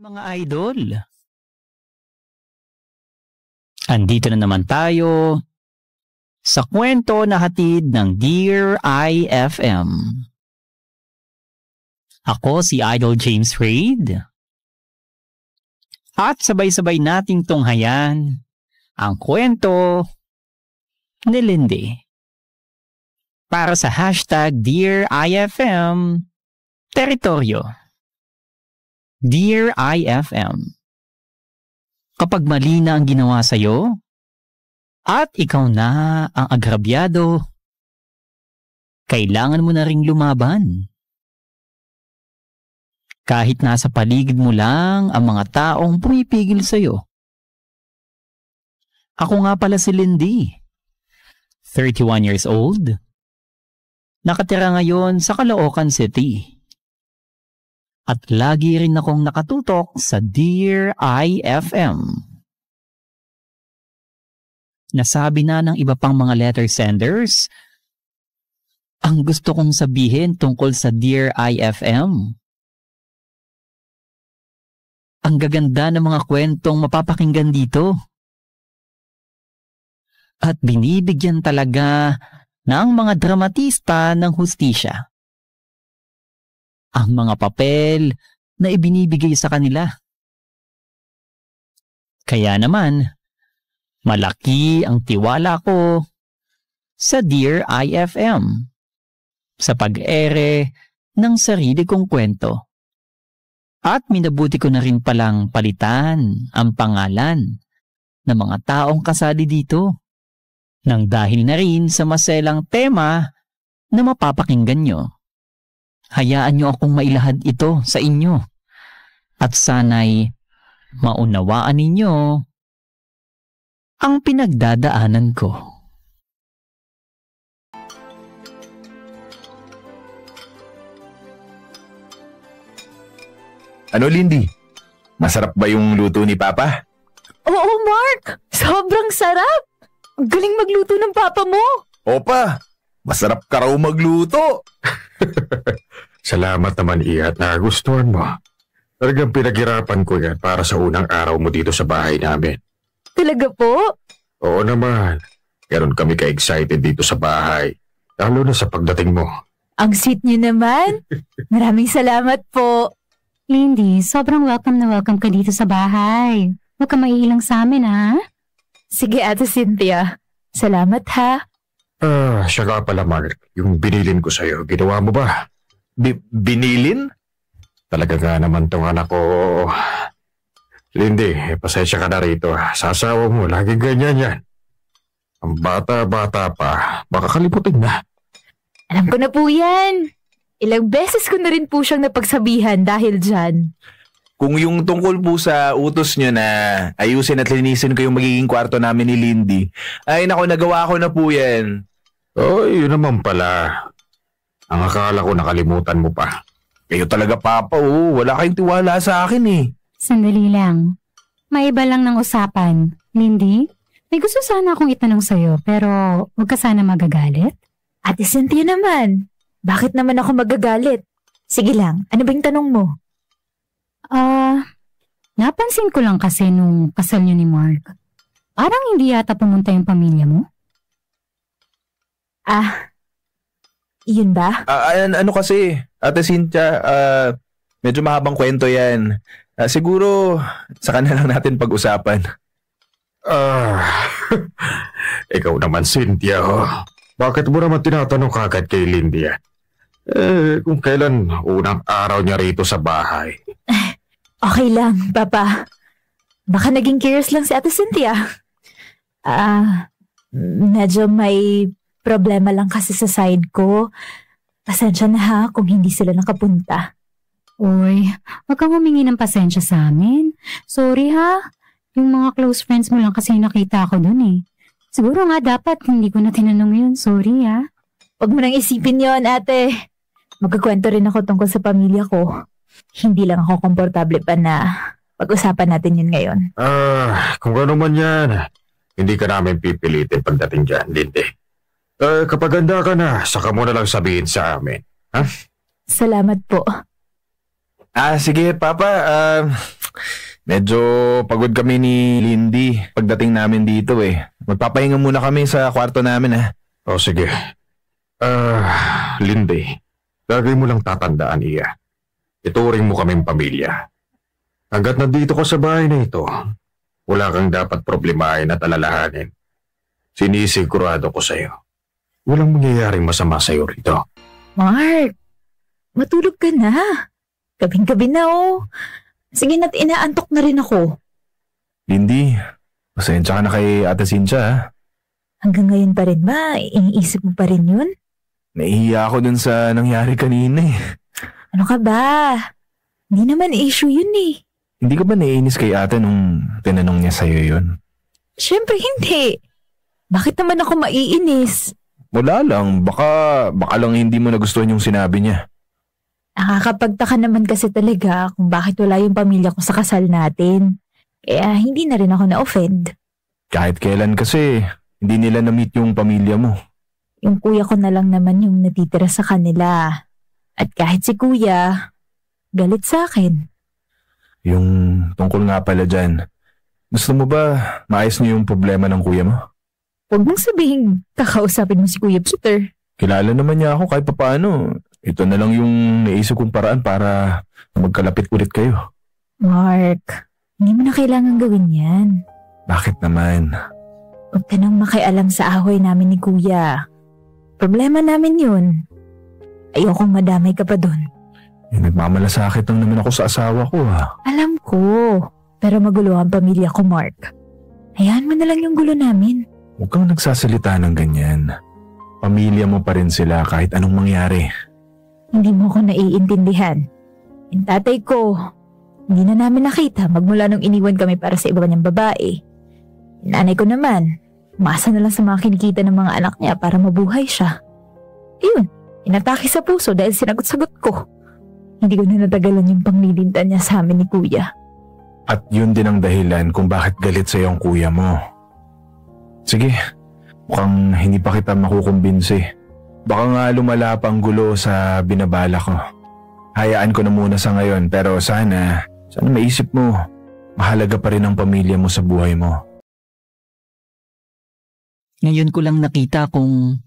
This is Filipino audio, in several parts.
Mga idol, andito na naman tayo sa kwento na hatid ng Dear IFM. Ako si Idol James Reid at sabay-sabay nating tunghayan ang kwento ni Lindy para sa hashtag Dear IFM Teritoryo. Dear IFM, kapag mali na ang ginawa sa'yo at ikaw na ang agrabyado, kailangan mo na ring lumaban. Kahit nasa paligid mo lang ang mga taong pumipigil sa'yo. Ako nga pala si Lindy, 31 years old, nakatira ngayon sa Caloocan City. At lagi rin akong nakatutok sa Dear IFM. Nasabi na ng iba pang mga letter senders ang gusto kong sabihin tungkol sa Dear IFM. Ang gaganda ng mga kwentong mapapakinggan dito. At binibigyan talaga ng mga dramatista ng hustisya ang mga papel na ibinibigay sa kanila. Kaya naman, malaki ang tiwala ko sa Dear IFM sa pag-ere ng sarili kong kwento. At minabuti ko na rin palang palitan ang pangalan ng mga taong kasali dito nang dahil na rin sa maselang tema na mapapakinggan nyo. Hayaan niyo akong mailahad ito sa inyo at sana'y maunawaan ninyo ang pinagdadaanan ko. Ano, Lindy? Masarap ba yung luto ni Papa? Oo, Mark! Sobrang sarap! Ang galing magluto ng papa mo! Opa, masarap ka raw magluto! Salamat naman, Iat, na gustuhan mo. Talagang pinaghirapan ko yan para sa unang araw mo dito sa bahay namin. Talaga po? Oo naman. Ganon kami ka-excited dito sa bahay. Lalo na sa pagdating mo. Ang sweet niyo naman. Maraming salamat po. Lindy, sobrang welcome na welcome ka dito sa bahay. Huwag ka maiilang sa amin, ha? Sige, Ate Cynthia. Salamat, ha? Siya nga pala, Mark. Yung binilin ko sa'yo, ginawa mo ba? Binilin? Talaga nga naman tong anak ko. Lindy, pasensya ka na rito. Sa asawa mo, laging ganyan yan. Ang bata-bata pa, baka kalimutin na. Alam ko na po yan. Ilang beses ko na rin po siyang napagsabihan dahil dyan. Kung yung tungkol po sa utos nyo na ayusin at linisin ko yung magiging kwarto namin ni Lindy, ay naku, nagawa ko na po yan. Oh, yun naman pala. Ang akala ko nakalimutan mo pa. Kayo talaga, Papa, wala kayong tiwala sa akin eh. Sandali lang. Maiba lang ng usapan. Lindy, may gusto sana akong itanong sa'yo pero huwag ka sana magagalit. Ate Cynthia naman, bakit naman ako magagalit? Sige lang, ano ba yung tanong mo? Napansin ko lang kasi nung kasal niyo ni Mark. Parang hindi yata pumunta yung pamilya mo. Yun ba? Ano kasi, Ate Cynthia, medyo mahabang kwento yan. Siguro, saka na lang natin pag-usapan. Ikaw naman, Cynthia, Bakit mo naman tinatanong kagad kay Lindy yan? Kung kailan unang araw niya rito sa bahay. Okay lang, Papa. Baka naging curious lang si Ate Cynthia. Medyo may problema lang kasi sa side ko. Pasensya na ha kung hindi sila nakapunta. Uy, wag kang humingi ng pasensya sa amin. Sorry ha. Yung mga close friends mo lang kasi nakita ko dun eh. Siguro nga dapat hindi ko na tinanong yun. Sorry ha. Huwag mo nang isipin yon, ate. Magkakwento rin ako tungkol sa pamilya ko. Hindi lang ako komportable pa na pag-usapan natin yun ngayon. Kung ano man yan, hindi ka namin pipilitin pagdating dyan, Lindy. Kapag handa ka na, saka mo na lang sabihin sa amin. Ha? Salamat po. Sige, Papa. Medyo pagod kami ni Lindy pagdating namin dito eh. Magpapahinga muna kami sa kwarto namin ha. O sige. Lindy, lagay mo lang tatandaan iya. Ituring mo kaming pamilya. Hanggat nandito ka sa bahay na ito, wala kang dapat problemahin at alalahanin. Sinisigurado ko sa'yo. Walang mangyayaring masama sa'yo rito. Mark, matulog ka na. Gabing-gabi na oh. Sige na't inaantok na rin ako. Lindy, pasensya ka na kay Ate Cynthia ha. Hanggang ngayon pa rin ba? Iniisip mo pa rin yun? Nahihiya ako dun sa nangyari kanina eh. Ano ka ba? Hindi naman issue yun eh. Hindi ka ba naiinis kay ate nung tinanong niya sa'yo yun? Siyempre hindi. Bakit naman ako maiinis? Wala lang, baka lang hindi mo nagustuhan yung sinabi niya. Nakakapagtaka naman kasi talaga kung bakit wala yung pamilya ko sa kasal natin. Kaya hindi na rin ako na-offend. Kahit kailan kasi, hindi nila na-meet yung pamilya mo. Yung kuya ko na lang naman yung natitira sa kanila. At kahit si kuya, galit sa akin. Yung tungkol nga pala dyan, gusto mo ba maayos niyo yung problema ng kuya mo? Huwag mong sabihin kakausapin mo si Kuya Peter. Kilala naman niya ako kahit papaano. Ito na lang yung naisip kong paraan para magkalapit ulit kayo. Mark, hindi mo na kailangan gawin yan. Bakit naman? Huwag ka nang makialam sa away namin ni Kuya. Problema namin yun. Ayokong madamay ka pa dun. Nagmamalasakit lang naman ako sa asawa ko ha. Alam ko, pero magulo ang pamilya ko, Mark. Hayaan mo na lang yung gulo namin. Huwag kang nagsasalita ng ganyan. Pamilya mo pa rin sila kahit anong mangyari. Hindi mo ko naiintindihan. Yung tatay ko, hindi na namin nakita magmula nung iniwan kami para sa iba niyang babae. Yung nanay ko naman, umasa na lang sa mga kinikita ng mga anak niya para mabuhay siya. Ayun, inatake sa puso dahil sinagot-sagot ko. Hindi ko na natagalan yung panglilintan niya sa amin ni Kuya. At yun din ang dahilan kung bakit galit sa'yo ang kuya mo. Sige, mukhang hindi pa kita makukumbinsi. Baka nga lumala pa ang gulo sa binabala ko. Hayaan ko na muna sa ngayon pero sana maisip mo, mahalaga pa rin ang pamilya mo sa buhay mo. Ngayon ko lang nakita kung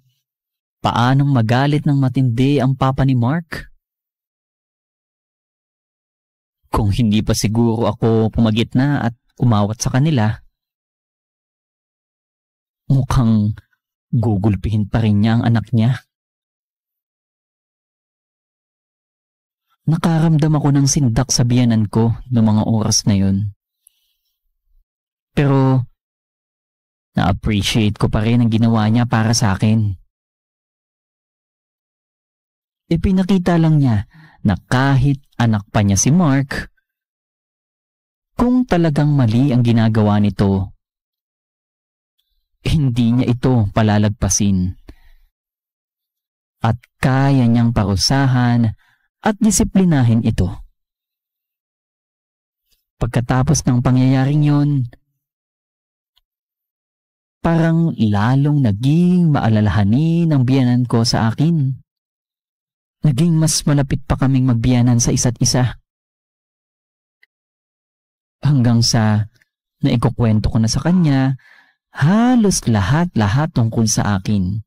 paanong magalit ng matindi ang papa ni Mark. Kung hindi pa siguro ako pumagitna at umawat sa kanila, mukhang gugulpihin pa rin niya ang anak niya. Nakaramdam ako ng sindak sa biyanan ko noong mga oras na yun. Pero na-appreciate ko pa rin ang ginawa niya para sa akin. Ipinakita lang niya na kahit anak pa niya si Mark, kung talagang mali ang ginagawa nito, hindi niya ito palalagpasin. At kaya niyang parusahan at disiplinahin ito. Pagkatapos ng pangyayaring yun, parang lalong naging maalalahanin ang biyanan ko sa akin. Naging mas malapit pa kaming magbiyanan sa isa't isa. Hanggang sa naikukwento ko na sa kanya halos lahat-lahat tungkol sa akin.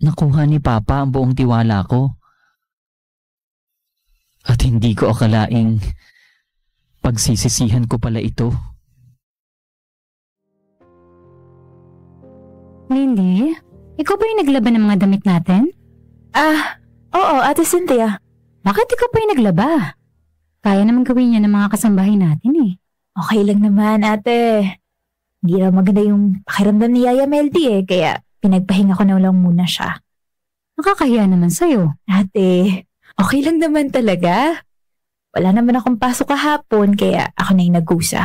Nakuha ni Papa ang buong tiwala ko. At hindi ko akalaing pagsisisihan ko pala ito. Lindy, ikaw ba yung naglaban ng mga damit natin? Oo, Ate Cynthia. Bakit ikaw pa yung naglaba? Kaya naman gawin niya ng mga kasambahay natin eh. Okay lang naman, ate. Hindi na maganda yung pakiramdam ni Yaya Meldy kaya pinagpahinga ko na lang muna siya. Nakakahiya naman sa'yo. Ate, okay lang naman talaga. Wala naman akong pasok kahapon kaya ako na yung nagkusa.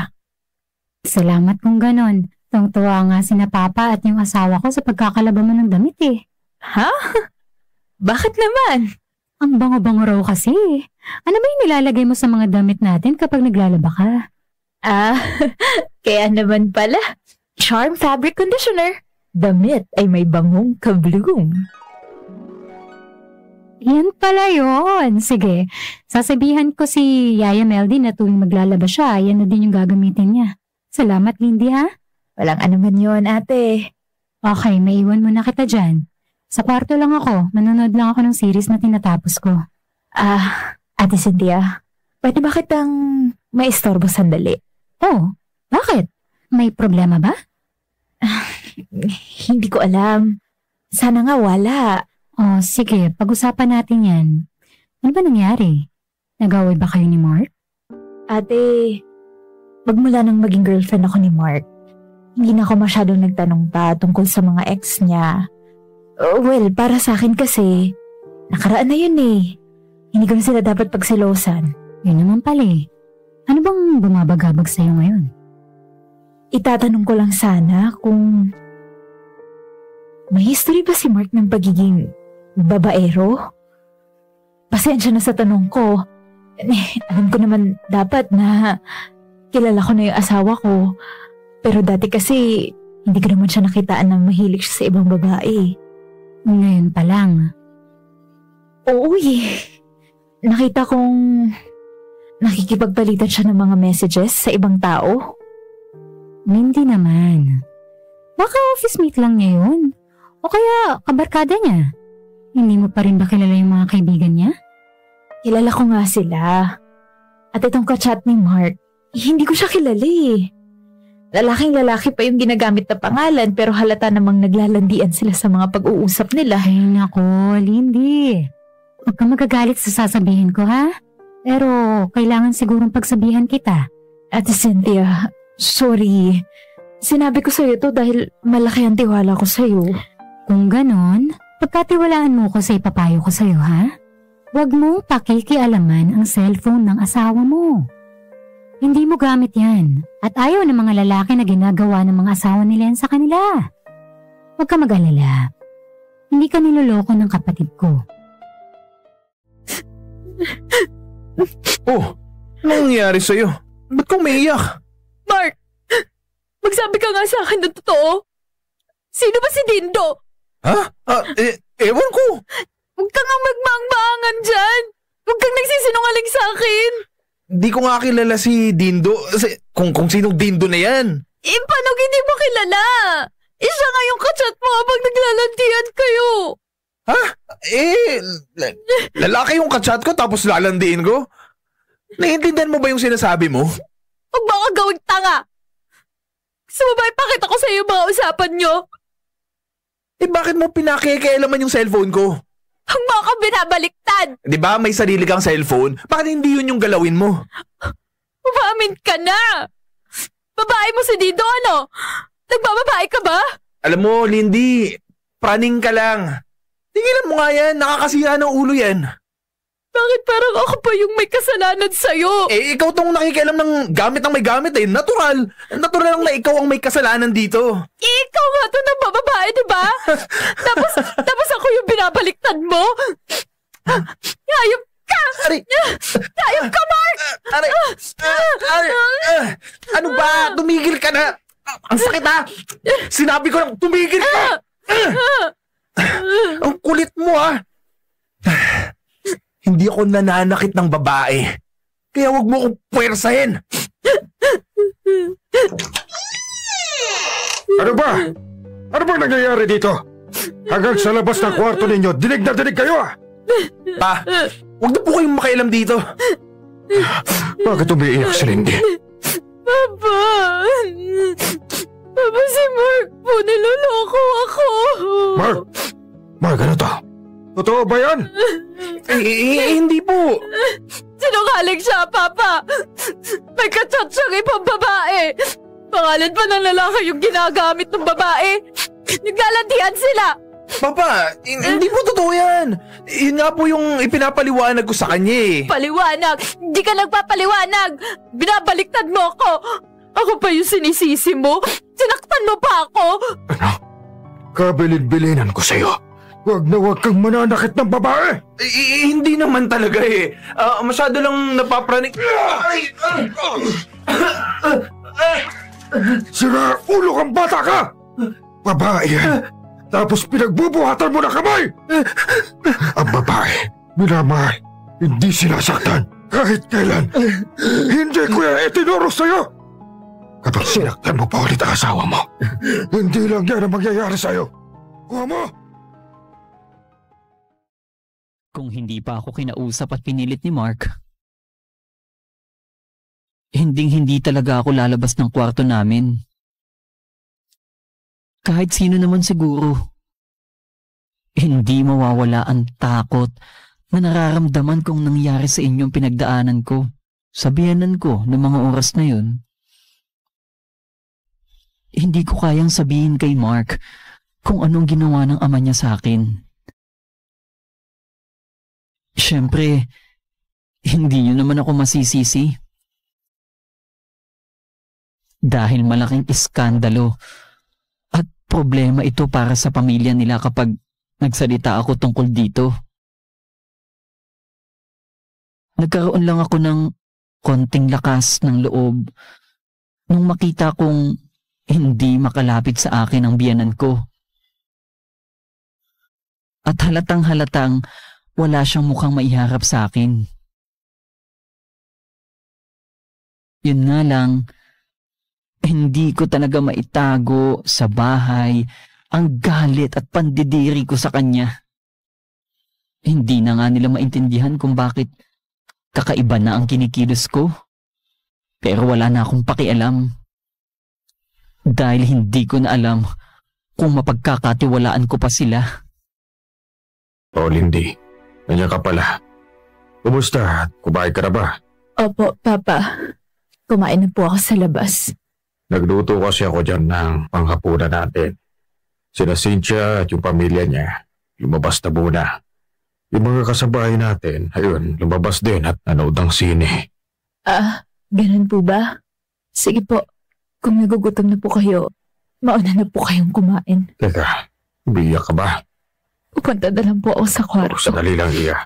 Salamat kung ganon. Tuwang-tuwa nga sina Papa at yung asawa ko sa pagkakalaba mo ng damit eh. Ha? Bakit naman? Ang bango-bango raw kasi. Ano ba yung nilalagay mo sa mga damit natin kapag naglalaba ka? Kaya naman pala. Charm Fabric Conditioner. Damit ay may bangong kabloom. Yan pala yun. Sige, sasabihan ko si Yaya Meldy na tuwing maglalabas siya, yan na din yung gagamitin niya. Salamat, Lindy, ha? Walang anuman yon, ate. Okay, maiwan mo na kita dyan. Sa kwarto lang ako, manonood lang ako ng series na tinatapos ko. Ate Cynthia, pwede ba kitang maistorbo sandali? Oh, bakit? May problema ba? Hindi ko alam. Sana nga wala. Oh, sige, pag-usapan natin yan. Ano ba nangyari? Nag-away ba kayo ni Mark? Ate, magmula nang maging girlfriend ako ni Mark, hindi na ako masyadong nagtanong pa tungkol sa mga ex niya. Well, para sa akin kasi, nakaraan na yun eh. Hindi ko na sila dapat pagselosan. Yun naman pala eh. Ano bang bumabagabag sa'yo ngayon? Itatanong ko lang sana kung may history ba si Mark ng pagiging babaero? Pasensya na sa tanong ko. Alam ko naman dapat na kilala ko na yung asawa ko. Pero dati kasi hindi ko naman siya nakitaan na mahilig siya sa ibang babae. Ngayon pa lang. Oo eh. Nakita kong nakikipagpalitan siya ng mga messages sa ibang tao. Hindi naman. Baka office mate lang niya yun. O kaya kabarkada niya. Hindi mo pa rin ba kilala yung mga kaibigan niya? Kilala ko nga sila. At itong kachat ni Mark, hindi ko siya kilala eh. Lalaking-lalaki pa yung ginagamit na pangalan pero halata namang naglalandian sila sa mga pag-uusap nila. Ay nako, Lindy. Huwag kang magagalit sa sasabihin ko ha. Pero kailangan sigurong pagsabihan kita. Ate Cynthia, sorry. Sinabi ko sa'yo to dahil malaki ang tiwala ko sa'yo. Kung ganon, pagkatiwalaan mo ko sa ipapayo ko sa'yo ha. Huwag mong pakikialaman ang cellphone ng asawa mo. Hindi mo gamit yan. At ayaw ng mga lalaki na ginagawa ng mga asawa nila yan sa kanila. Huwag ka mag-alala. Hindi ka niloloko ng kapatid ko. Oh, anong nangyari sa'yo? Ba't kang umiiyak? Mark! Magsabi ka nga sa akin ng totoo. Sino ba si Dindo? Ha? Ewan ko. Huwag kang nga magmaang-maangan dyan. Huwag kang nagsisinungaling sa akin. Di ko nga kilala si Dindo. Kung sinong Dindo na yan. Paano hindi mo kilala? Siya nga yung kachat mo habang naglalandian kayo. Ha? Lalaki yung kachat ko tapos lalandiin ko? Naiintindihan mo ba yung sinasabi mo? Huwag mo akong gawing tanga. Gusto mo ba ipakita ko sa iyo mga usapan nyo? Bakit mo pinakikialaman yung cellphone ko? Huwag mo akong binabaliktad. Di ba may sarili kang cellphone? Bakit hindi yun yung galawin mo? Umamin ka na. Babae mo si Dindo, ano? Nagbababae ka ba? Alam mo, Lindy, praning ka lang. Tingilan mo nga yan, nakakasira ng ulo yan. Bakit parang ako pa yung may kasalanan sa'yo? Ikaw tong nakikialam ng gamit ng may gamit eh. Natural. Natural lang na ikaw ang may kasalanan dito. Ikaw nga to ng bababae, di ba? tapos ako yung binabaliktad mo? Hayop ka! Hayop ka, Mark! Ano ba? Tumigil ka na! Ang sakit ha! Sinabi ko lang, tumigil ka! Ang kulit mo ha! Hindi ako nananakit ng babae. Kaya wag mo akong puwersahin. Ano ba? Ano ba nangyayari dito? Hanggang sa labas ng kwarto ninyo, dinig na dinig kayo ah! Pa, wag na po kayong makialam dito. Bakit umiiyak si Lindy? Papa! Papa, si Mark po, niloloko ako. Mark, ano to? Totoo ba yan? Hindi po. Sinungaling siya, Papa. May kachat siyang ibang babae. Pangalan pa ng lalaki yung ginagamit ng babae. Naglalandian sila. Papa, hindi po totoo yan. Yun nga po yung ipinapaliwanag ko sa kanya eh. Paliwanag? Hindi ka nagpapaliwanag. Binabaliktad mo ako. Ako pa yung sinisisi mo. Sinaktan mo pa ako. Ano? Kabilin-bilinan ko sa'yo. Huwag na huwag kang mananakit ng babae! Hindi naman talaga eh. Masyado lang napapraning... Sira ulo kang bata ka! Babae yan. tapos pinagbubuhatan mo ng kamay! Ang babae, minamahal, hindi sinasaktan kahit kailan. Hindi ko yan itinuro sa'yo! Kapag sinaktan mo pa ulit ang asawa mo, hindi lang yan ang mangyayari sa'yo. Kuha mo! Kung hindi pa ako kinausap at pinilit ni Mark, hindi talaga ako lalabas ng kwarto namin. Kahit sino naman siguro, hindi mawawala ang takot na nararamdaman kong nangyari sa inyong pinagdaanan ko, sa biyanan ko ng mga oras na yun. Hindi ko kayang sabihin kay Mark kung anong ginawa ng ama niya sa akin. Siyempre, hindi niyo naman ako masisisi. Dahil malaking iskandalo at problema ito para sa pamilya nila kapag nagsalita ako tungkol dito. Nagkaroon lang ako ng konting lakas ng loob nung makita kong hindi makalapit sa akin ang biyanan ko. At halatang wala siyang mukhang maiharap sa akin. Yun nga lang, hindi ko talaga maitago sa bahay ang galit at pandidiri ko sa kanya. Hindi na nga nila maintindihan kung bakit kakaiba na ang kinikilos ko. Pero wala na akong pakialam. Dahil hindi ko na alam kung mapagkakatiwalaan ko pa sila. Oh, Lindy. Nandiyan ka pala. Kumusta? Kumain ka na ba? Opo, Papa. Kumain na po ako sa labas. Nagluto kasi ako dyan ng panghapunan natin. Sina Cynthia at yung pamilya niya, lumabas na muna. Yung mga kasabahay natin, ayun, lumabas din at nanood ng sine. Ganun po ba? Sige po, kung nagugutom na po kayo, mauna na po kayong kumain. Teka, umiiyak ka ba? Pupunta na lang po ako sa kwarto. Sandali lang, Iya.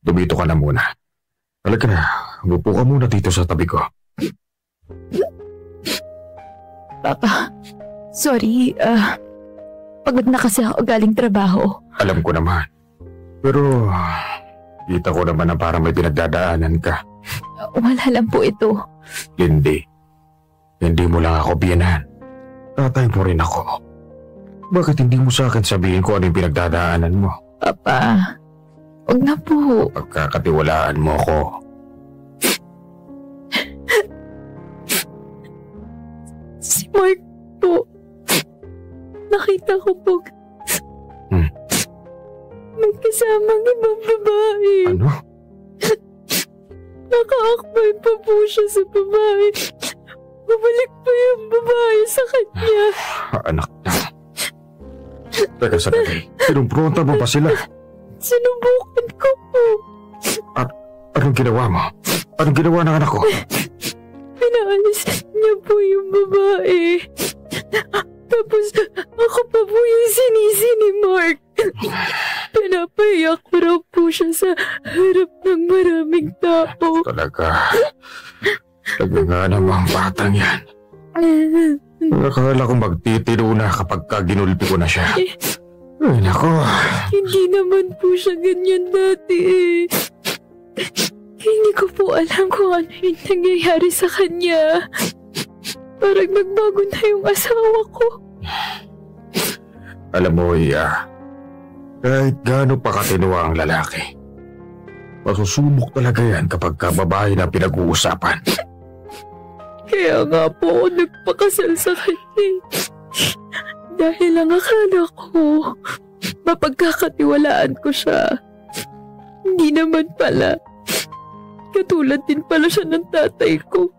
Dumito ka na muna. Halika na, umupo ka muna dito sa tabi ko. Papa, sorry, pagod na kasi ako galing trabaho. Alam ko naman. Pero, kita ko naman na parang may pinagdadaanan ka. Wala lang po ito. Lindy, hindi mo lang ako biyanan. Tatay mo rin ako. Bakit hindi mo sa akin sabihin kung ano yung pinagdadaanan mo? Papa, huwag na po. Pagkakatiwalaan mo ako. Si Mark po. Nakita ko po. May kasamang ibang babae. Ano? Nakaakbay pa po siya sa babae. Babalik pa yung babae sa kanya. Anak na. Teka sandali. Pinumpronta mo ba sila? Sinubukan ko po. At anong ginawa mo? Anong ginawa ng anak ko? Pinaalis niya po yung babae. Tapos ako pa po yung sinisi ni Mark. Pinapayak ko raw po siya sa harap ng maraming tao. Talaga nga namang batang yan. Nakakala kong magtitino na kapag ginulpi ko na siya. Ay, nako. Hindi naman po siya ganyan dati eh. Hindi ko po alam kung ano yung nangyayari sa kanya. Parang nagbago na yung asawa ko. Alam mo, Iya, kahit gaano pa katinuwa ang lalaki, masusubok talaga yan kapag babae na pinag-uusapan. Kaya nga po ako nagpakasal sa kanya. Dahil ang akala ko, mapagkakatiwalaan ko siya. Hindi naman pala. Katulad din pala siya ng tatay ko.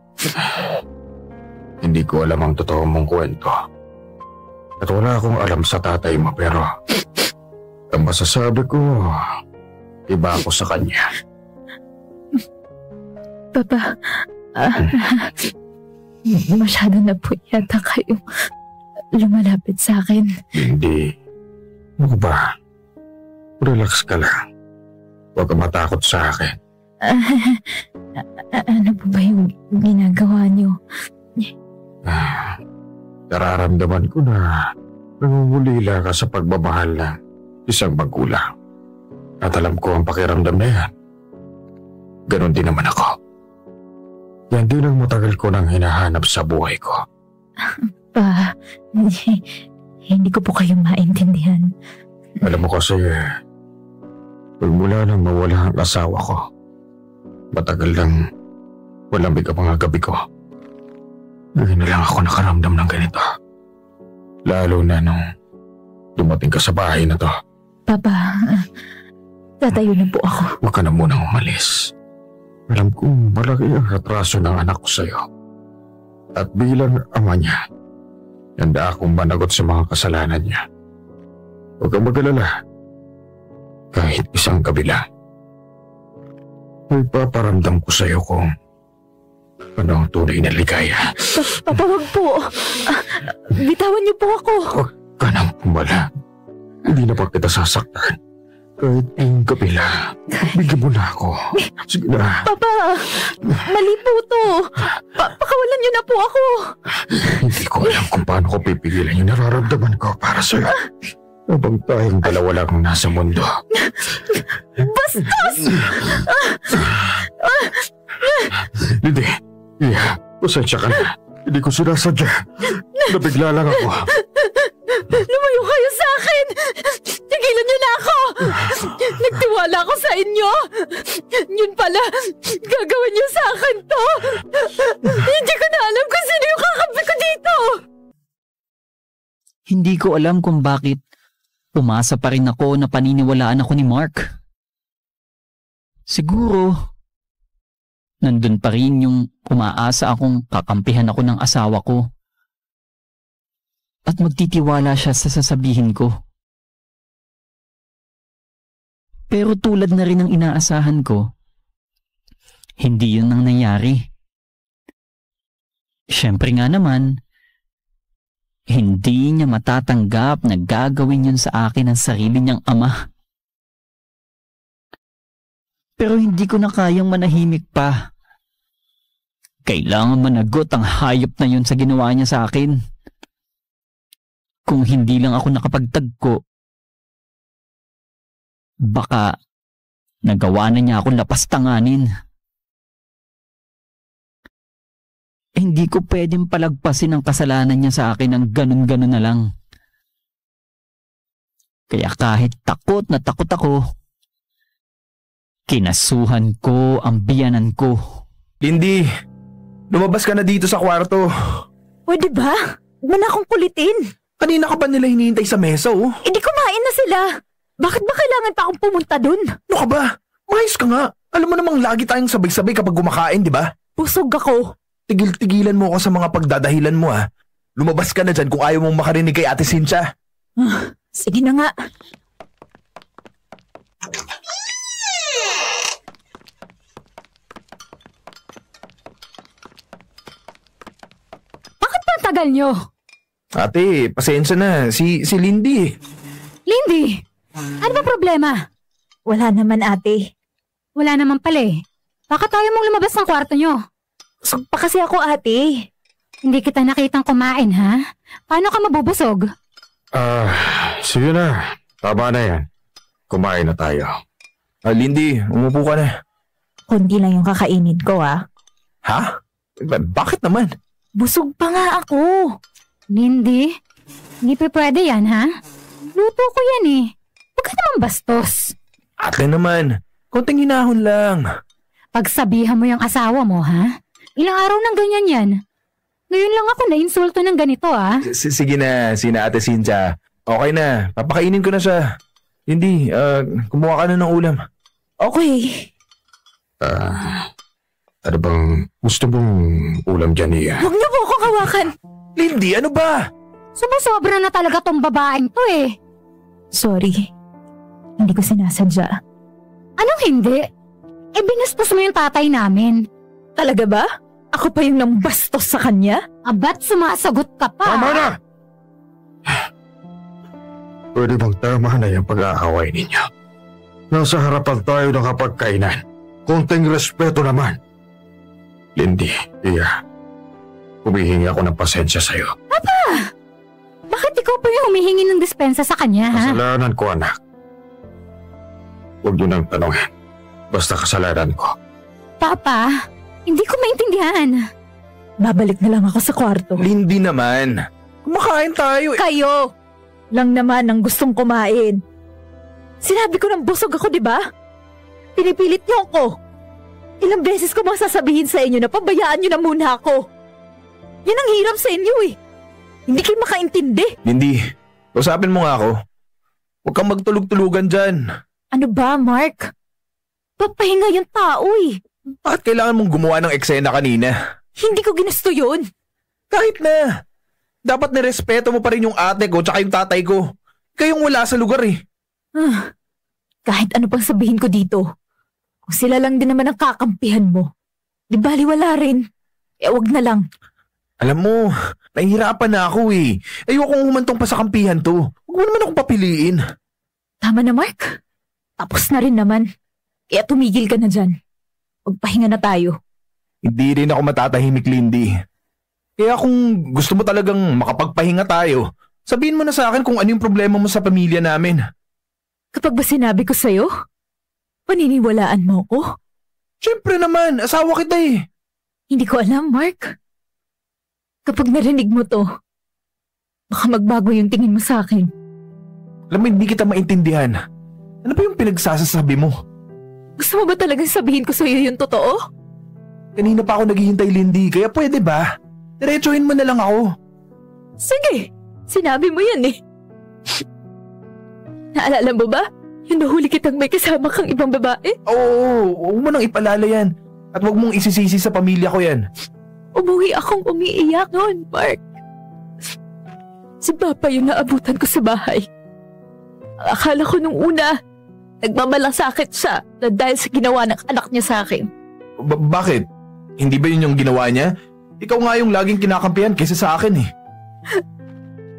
Hindi ko alam ang totoo mong kwento. At wala akong alam sa tatay mo, pero ang masasabi ko, iba ako sa kanya. Papa, masyado na po yata kayong lumalapit sa akin. Hindi. Ano ba? Relax ka lang. Huwag ka matakot sa akin. Ano po ba yung ginagawa niyo? Nararamdaman ko na nangungulila ka sa pagmamahal ng isang magulang. At alam ko ang pakiramdam na yan. Ganon din naman ako. Yan din ang matagal ko nang hinahanap sa buhay ko. Pa, hindi ko po kayo maintindihan. Alam mo kasi, mula nang mawala ang asawa ko, matagal nang malamig ang mga gabi ko. Ngayon na lang ako nakaramdam ng ganito. Lalo na nung dumating ka sa bahay na to. Papa, tatayo na po ako. Huwag ka na munang umalis. Alam kong malaki ang atraso ng anak ko sa'yo. At bilang ama niya, handa akong managot sa mga kasalanan niya. Huwag kang mag-alala. Kahit isang gabi lang. May paparamdam ko sa'yo kung ano ang tunay na ligaya. Papa, wag po. Bitawan niyo po ako. Huwag ka nang pumala. Hindi na pa kita sasaktan. Kahit ngayong gabi lang. Bigyan mo na ako. Sige na. Papa, mali po to. Pakawalan niyo na po ako. Hindi ko alam kung paano ko pipigilan yung nararamdaman ko para sa'yo. Habang tayong dalawa lang nasa mundo. Bastos! Hindi. Pasensya ka na. Hindi ko sinasadya. Nabigla lang ako. Lumayo kayo sa akin! Tigilan niyo na ako! Nagtiwala ako sa inyo! Yun pala, gagawin niyo sa akin to! Hindi ko na alam kung sino yung kakampi ko dito! Hindi ko alam kung bakit umasa pa rin ako na paniniwalaan ako ni Mark. Siguro, nandun pa rin yung umaasa akong kakampihan ako ng asawa ko. At magtitiwala siya sa sasabihin ko. Pero tulad na rin ng inaasahan ko, hindi yun ang nangyari. Siyempre nga naman, hindi niya matatanggap na gagawin yun sa akin ng sarili niyang ama. Pero hindi ko na kayang manahimik pa. Kailangan managot ang hayop na yun sa ginawa niya sa akin. Kung hindi lang ako nakapagtagko, baka nagawa na niya akong lapastanganin. Hindi ko pwedeng palagpasin ang kasalanan niya sa akin ng ganun-ganun na lang. Kaya kahit takot na takot ako, kinasuhan ko ang biyanan ko. Lindy, lumabas ka na dito sa kwarto. Pwede ba? Huwag mo na akong kulitin. Kanina ka pa nila hinihintay sa mesa, oh. Hindi kumain na sila. Bakit ba kailangan pa akong pumunta dun? Ano ka ba? Mayos ka nga. Alam mo namang lagi tayong sabay-sabay kapag kumakain, di ba? Busog ako. Tigil-tigilan mo ako sa mga pagdadahilan mo, ha. Lumabas ka na dyan kung ayaw mong makarinig kay Ate Cynthia. Sige na nga. Bakit ba ang tagal nyo? Ate, pasensya na. Si Lindy. Lindy, ano ba problema? Wala naman, ate. Wala naman pala eh. Bakit ayaw mong lumabas ng kwarto nyo? Busog pa kasi ako, ate. Hindi kita nakitang kumain, ha? Paano ka mabubusog? Sige na. Tama na yan. Kumain na tayo. Lindy, umupo ka na. Kundi lang yung kakainin ko, ha? Ha? Bakit naman? Busog pa nga ako. Lindy, hindi pa pwede yan, ha? Luto ko yan eh. Huwag ka naman bastos. Ate naman, konting hinahon lang. Pagsabihan mo yung asawa mo, ha? Ilang araw nang ganyan yan. Ngayon lang ako na-insulto ng ganito, ha? Sige na, Ate Cynthia. Okay na, papakainin ko na siya. Hindi, kumuha ka na ng ulam. Okay. Ano bang gusto mong ulam dyan, Iya? Huwag niyo po akong hawakan. Lindy, ano ba? Sumusobra na talaga tong babaeng to eh. Sorry. Hindi ko sinasadya. Anong hindi? Eh binastos mo yung tatay namin. Talaga ba? Ako pa yung nambastos sa kanya? Abat sumasagot ka pa. Tama na! Pwede bang tama na yung pag-aaway ninyo? Nasa harapan tayo ng kapagkainan. Konting respeto naman. Lindy, Iya, humihingi ako ng pasensya sa'yo. Papa! Bakit ikaw pa yung humihingi ng dispensa sa kanya, ha? Kasalanan ko, anak. Huwag niyo nang tanongin. Basta kasalanan ko. Papa, hindi ko maintindihan. Babalik na lang ako sa kwarto. Lindy naman. Kumakain tayo eh. Kayo lang naman ang gustong kumain. Sinabi ko ng busog ako, di ba? Pinipilit niyo ako. Ilang beses ko masasabihin sa inyo na pabayaan niyo na muna ako. Yan ang hirap sa inyo eh. Hindi kayo makaintindi. Lindy, usapin mo nga ako. Huwag kang magtulog-tulugan dyan. Ano ba, Mark? Papahinga yung tao eh. Bakit kailangan mong gumawa ng eksena kanina? Hindi ko ginusto yun. Kahit na. Dapat nirespeto mo pa rin yung ate ko tsaka yung tatay ko. Kayong wala sa lugar eh. Kahit ano pang sabihin ko dito, kung sila lang din naman ang kakampihan mo, di baliwala rin. Wag na lang. Alam mo, nahihirapan na ako eh. Ayokong humantong pa sa kampihan to. Huwag mo naman akong papiliin. Tama na, Mark. Tapos na rin naman. Kaya tumigil ka na dyan. Magpahinga na tayo. Hindi rin ako matatahimik, Lindy. Kaya kung gusto mo talagang makapagpahinga tayo, sabihin mo na sa akin kung ano yung problema mo sa pamilya namin. Kapag ba sinabi ko sa'yo, paniniwalaan mo ko? Siyempre naman, asawa kita eh. Hindi ko alam, Mark. Kapag narinig mo to, baka magbago yung tingin mo sa akin. Alam mo, hindi kita maintindihan. Ano ba yung pinagsasasabi mo? Gusto mo ba talagang sabihin ko sa'yo yung totoo? Kanina pa ako naghihintay, Lindy, kaya pwede ba? Diretsuhin mo na lang ako. Sige, sinabi mo yan eh. Naalala mo ba? Yung nahuli kitang may kasama kang ibang babae? Oo, huwag mo nang ipalala yan. At huwag mong isisisi sa pamilya ko yan. Umuwi akong umiiyak noon, Mark. Si Papa yung naabutan ko sa bahay. Akala ko nung una, nagmamalasakit siya na dahil sa ginawa ng anak niya sa akin. Bakit? Hindi ba yun yung ginawa niya? Ikaw nga yung laging kinakampihan kaysa sa akin eh.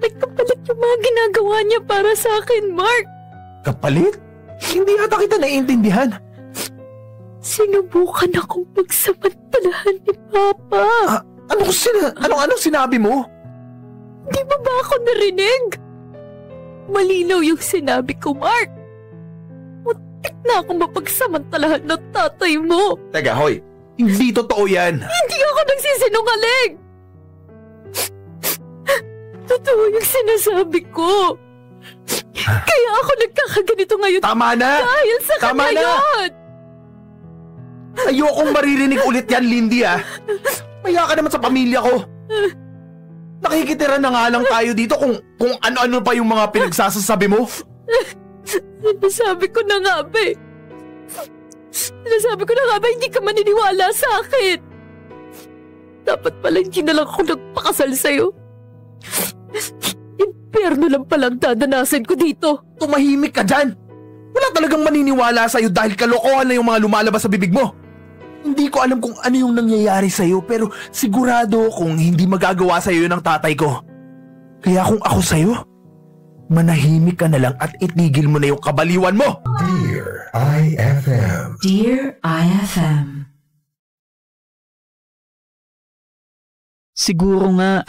Nagkapalit yung mga ginagawa niya para sa akin, Mark. Kapalit? Hindi ata kita naiintindihan. Sinubukan akong pagsamantalahan ni Papa. Anong sinabi mo? Di ba ako narinig? Malinaw yung sinabi ko, Mark. Muntik na akong mapagsamantalahan ng tatay mo. Teka, hoy. Hindi totoo yan. Hindi ako nagsisinungaling. Totoo yung sinasabi ko. Kaya ako nagkakaganito ngayon. Tama na! Dahil sa Tama kanya na! yun. Ayokong maririnig ulit yan, Lindy ah. Maya ka naman sa pamilya ko. Nakikitira na nga lang tayo dito kung ano-ano pa yung mga pinagsasasabi mo. Sinasabi ko na nga ba eh. Sinasabi ko na nga ba hindi ka maniniwala sa akin. Dapat pala hindi na lang ako nagpakasal sa'yo. Impyerno lang palang dadanasin ko dito. Tumahimik ka dyan. Wala talagang maniniwala sa'yo dahil kalokohan na yung mga lumalabas sa bibig mo. Hindi ko alam kung ano yung nangyayari sa'yo pero sigurado kung hindi magagawa sa'yo ng tatay ko. Kaya kung ako sa'yo, manahimik ka na lang at itigil mo na yung kabaliwan mo. Dear IFM. Dear IFM. Siguro nga,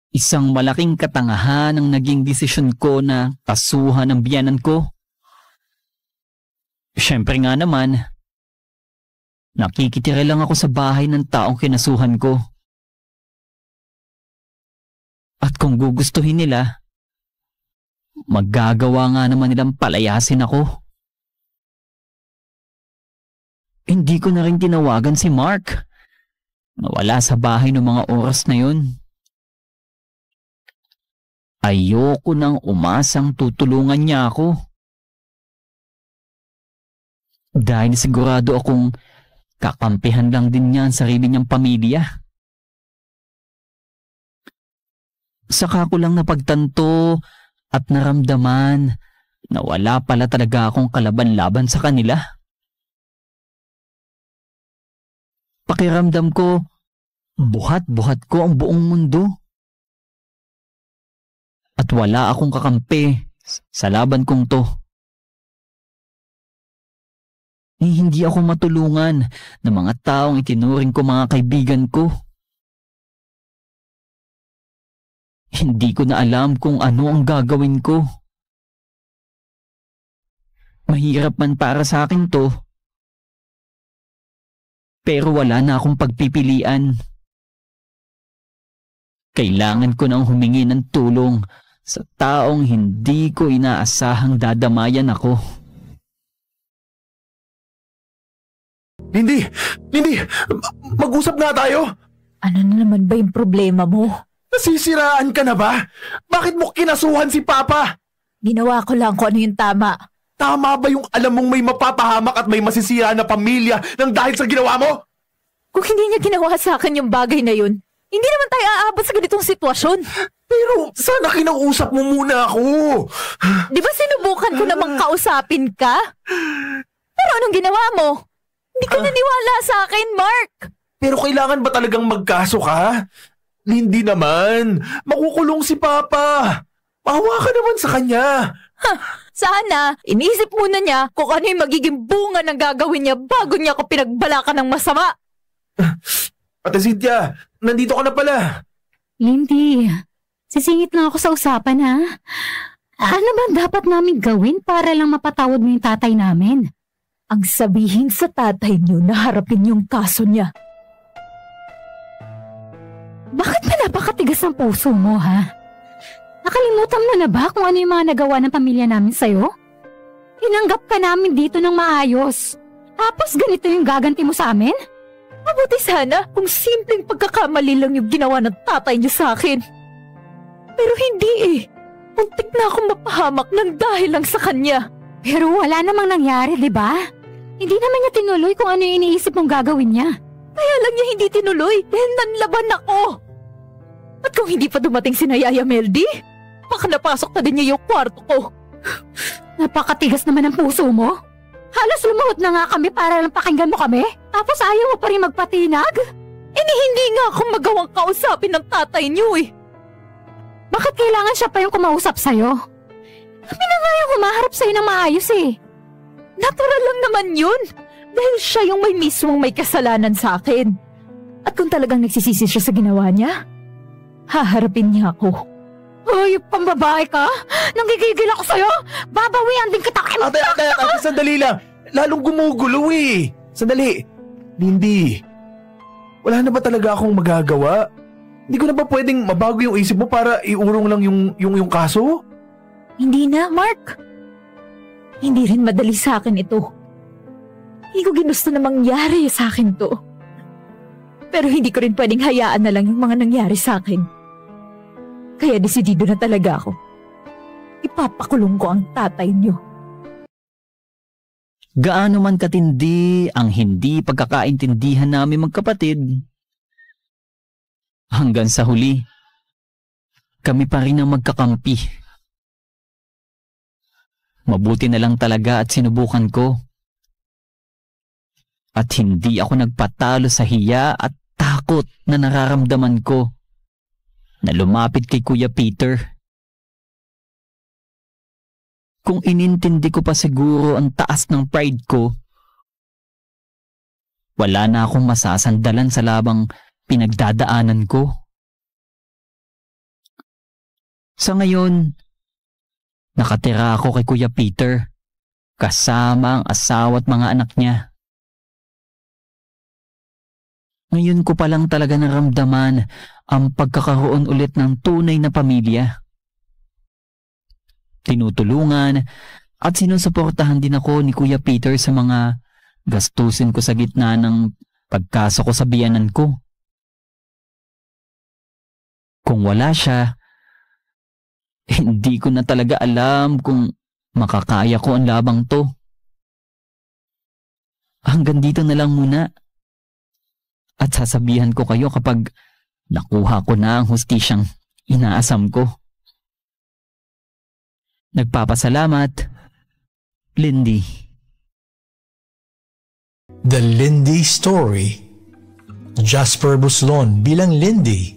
isang malaking katangahan ang naging desisyon ko na kasuhan ang biyanan ko. Siyempre nga naman, nakikitira lang ako sa bahay ng taong kinasuhan ko. At kung gugustuhin nila, maggagawa nga naman nilang palayasin ako. Hindi ko na rin tinawagan si Mark. Nawala sa bahay ng mga oras na yun. Ayoko nang umasang tutulungan niya ako. Dahil sigurado akong kakampihan lang din niya ang sarili niyang pamilya. Saka ko lang napagtanto at naramdaman na wala pala talaga akong kalaban-laban sa kanila. Pakiramdam ko, buhat-buhat ko ang buong mundo. At wala akong kakampi sa laban kong to. Hindi ako matulungan ng mga taong itinuring ko mga kaibigan ko. Hindi ko na alam kung ano ang gagawin ko. Mahirap man para sa akin to. Pero wala na akong pagpipilian. Kailangan ko nang humingi ng tulong sa taong hindi ko inaasahang dadamayan ako. Lindy! Mag-usap nga tayo! Ano na naman ba yung problema mo? Nasisiraan ka na ba? Bakit mo kinasuhan si Papa? Ginawa ko lang kung ano yung tama. Tama ba yung alam mong may mapapahamak at may masisira na pamilya nang dahil sa ginawa mo? Kung hindi niya ginawa sa akin yung bagay na yun, hindi naman tayo aabot sa ganitong sitwasyon. Pero sana kinausap mo muna ako. Di ba sinubukan ko namang kausapin ka? Pero anong ginawa mo? Hindi ka naniwala sa akin, Mark. Pero kailangan ba talagang magkaso ka? Hindi naman. Makukulong si Papa. Pahawa ka naman sa kanya. Sana, inisip muna niya kung ano yung magiging bunga ng gagawin niya bago niya ako pinagbalakan ng masama. Ate Cynthia, nandito ka na pala. Lindy, sisingit lang ako sa usapan ha. Ano ba dapat namin gawin para lang mapatawad mo yung tatay namin? Ang sabihin sa tatay niyo na harapin yung kaso niya. Bakit ba napakatigas ng puso mo ha? Nakalimutan mo na ba kung ano yung mga nagawa ng pamilya namin sa'yo? Tinanggap ka namin dito ng maayos. Tapos ganito yung gaganti mo sa amin? Mabuti sana kung simpleng pagkakamali lang yung ginawa ng tatay niyo sa akin. Pero hindi eh. Muntik na akong mapahamak ng dahil lang sa kanya. Pero wala namang nangyari, di ba? Hindi naman niya tinuloy kung ano yung iniisip mong gagawin niya. Kaya lang niya hindi tinuloy dahil nanlaban ako. At kung hindi pa dumating si Yaya Meldy, baka napasok na din niya yung kwarto ko. Napakatigas naman ang puso mo. Halos lumuhod na nga kami para lang pakinggan mo kami. Tapos ayaw mo pa rin magpatinag? Hindi nga akong magawang kausapin ng tatay niyo eh. Bakit kailangan siya pa yung kumausap sa'yo? Kami na nga yung humaharap sa'yo ng maayos eh. Natural lang naman yun. Dahil siya yung mismong may kasalanan sa akin. At kung talagang nagsisisi siya sa ginawa niya, haharapin niya ako. Ay, pambabae ka? Nanggigigil ako sa'yo? Babawian din kita. Ate, sandali lang. Lalong gumugulo eh. Sandali. Lindy, wala na ba talaga akong magagawa? Hindi ko na ba pwedeng mabago yung isip mo para iurong lang yung kaso? Hindi na, Mark. Hindi rin madali sa akin ito. Hindi ko ginusto na mangyari sa akin to. Pero hindi ko rin pwedeng hayaan na lang yung mga nangyari sa akin. Kaya desidido na talaga ako. Ipapakulong ko ang tatay niyo. Gaano man katindi ang hindi pagkakaintindihan namin magkapatid, hanggang sa huli, kami pa rin ang magkakampi. Mabuti na lang talaga at sinubukan ko. At hindi ako nagpatalo sa hiya at takot na nararamdaman ko na lumapit kay Kuya Peter. Kung inintindi ko pa siguro ang taas ng pride ko, wala na akong masasandalan sa labang pinagdadaanan ko. Sa ngayon, nakatira ako kay Kuya Peter, kasama ang asawa at mga anak niya. Ngayon ko palang talaga naramdaman ang pagkakaroon ulit ng tunay na pamilya. Tinutulungan at sinusuportahan din ako ni Kuya Peter sa mga gastusin ko sa gitna ng pagkaso ko sa biyanan ko. Kung wala siya, hindi ko na talaga alam kung makakaya ko ang labang to. Hanggang dito na lang muna. At sasabihan ko kayo kapag nakuha ko na ang hustisyang inaasam ko. Nagpapasalamat, Lindy. The Lindy Story. Jasper Buslon bilang Lindy,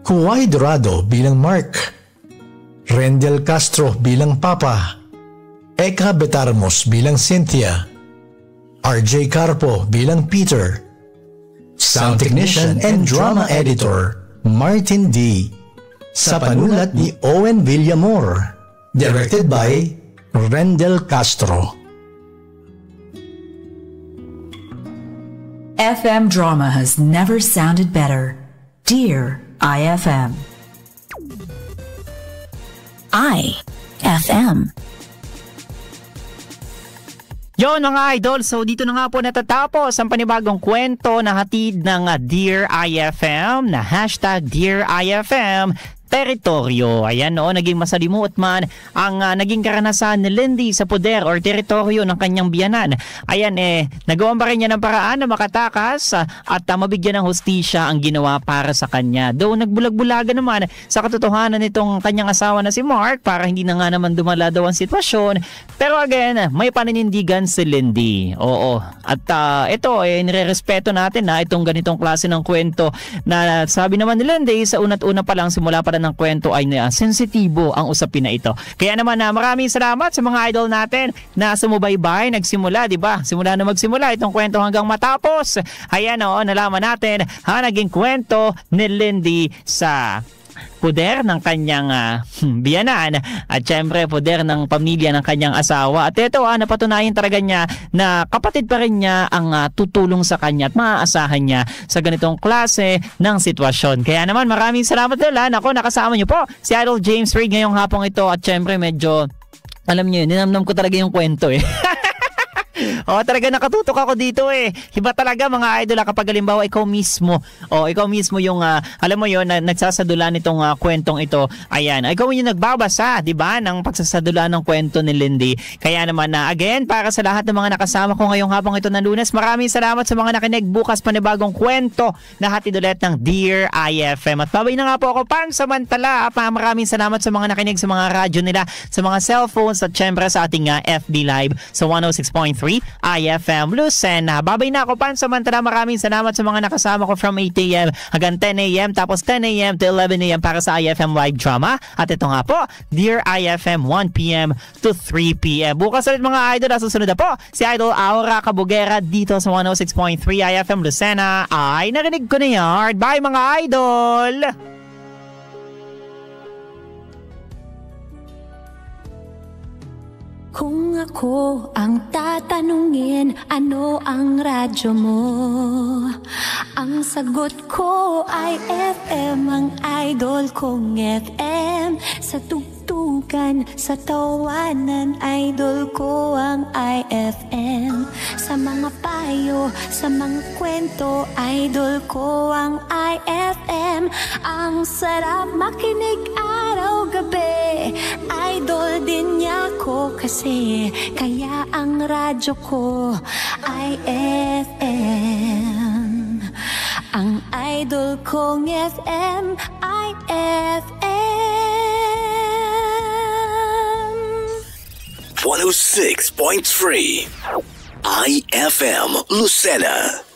Kuwai Dorado bilang Mark, Rendel Castro bilang Papa, Eka Betarmos bilang Cynthia, RJ Carpo bilang Peter, Sound Technician and Drama Editor Martin D. sa panulat ni Owen Villamor. Directed by Rendel Castro. FM drama has never sounded better. Dear IFM. IFM. Yon mga idol, so dito na nga po natatapos ang panibagong kwento na hatid ng Dear IFM na hashtag Dear IFM teritoryo. Ayan, naging masalimuot man ang naging karanasan ni Lindy sa poder or teritoryo ng kanyang biyanan. Ayan, nagawa pa rin niya ng paraan na makatakas at mabigyan ng hustisya ang ginawa para sa kanya. Though nagbulag-bulagan naman sa katotohanan nitong kanyang asawa na si Mark para hindi na nga naman dumala daw ang sitwasyon. Pero again, may paninindigan si Lindy. Oo. At ito, nirerespeto natin na itong ganitong klase ng kwento na sabi naman ni Lindy sa una't-una pa lang simula pa ng kwento ay sensitibo ang usapin na ito. Kaya naman maraming salamat sa mga idol natin na sumubaybay, nagsimula, di ba? Simula na magsimula itong kwento hanggang matapos. Ayan nalaman natin naging kwento ni Lindy sa poder ng kanyang biyanan at syempre poder ng pamilya ng kanyang asawa. At ito napatunayan talaga niya na kapatid pa rin niya ang tutulong sa kanya at maaasahan niya sa ganitong klase ng sitwasyon. Kaya naman maraming salamat nila. Ako, nakasama niyo po si Idol James Reid ngayong hapong ito at syempre medyo alam niyo ninamnam ko talaga yung kwento talaga nakatutok ako dito Iba talaga mga idol kapag halimbawa ikaw mismo yung alam mo yon na nagsasadula nitong kwentong ito. Ayan, ikaw yung nagbabasa, 'di ba, ng pagsasadula ng kwento ni Lindy. Kaya naman again, para sa lahat ng mga nakasama ko ngayong hapong ito ng Lunes, maraming salamat sa mga nakinig. Bukas panibagong kwento na hatid ulit ng Dear IFM. At babay na nga po ako pansamantala. Maraming salamat sa mga nakinig sa mga radyo nila, sa mga cellphones at syempre sa ating FB Live sa 106.3 IFM Lucena. Babay na ako pansamantala. Maraming salamat sa mga nakasama ko from 8 a.m. hanggang 10 a.m. tapos 10 a.m. to 11 a.m. para sa IFM Live Drama. At ito nga po, Dear IFM 1 p.m. to 3 p.m. Bukas ulit mga idol. Susunod na po si Idol Aura Kabugera dito sa 106.3 IFM Lucena. Ay, narinig ko na yan. Bye mga idol! Kung ako ang tatanungin, ano ang radyo mo? Ang sagot ko ay FM, ang idol kong FM. Sa tugtugan, sa tawanan, idol ko ang IFM. Sa mga payo, sa mga kwento, idol ko ang IFM. Ang sarap makinig araw-gabi, idol din niya ko kasi kaya ang radyo ko ay FM. Ang idol kong FM ay FM 106.3 IFM Lucena.